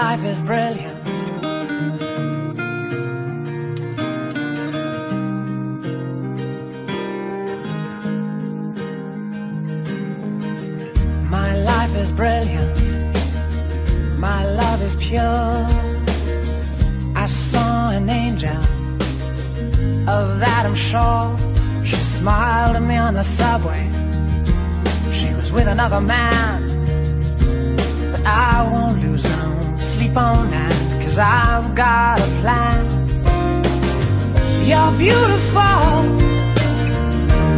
life is brilliant. My life is brilliant. My love is pure. I saw an angel, of that I'm sure. She smiled at me on the subway. She was with another man, but I won't lose no sleep on that, 'cause I've got a plan. You're beautiful.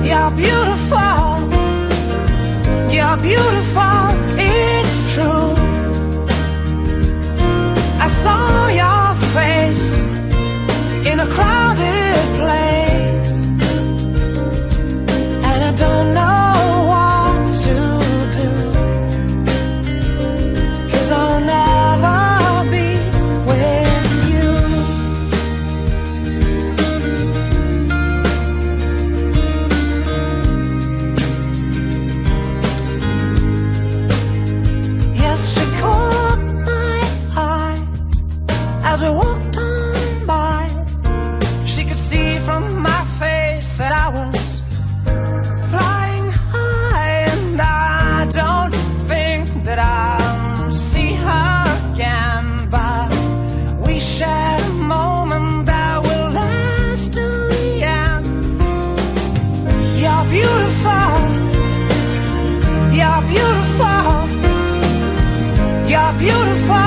You're beautiful. You're beautiful, it's true. I saw your face in a crowded place, and I don't know what to do, 'cause I'll never be with you. Yes, she caught my eye as we walked on by. She could see from my face that I was flying high, and I don't think that I'll see her again, but we shared a moment that will last till the end. You're beautiful. You're beautiful. You're beautiful.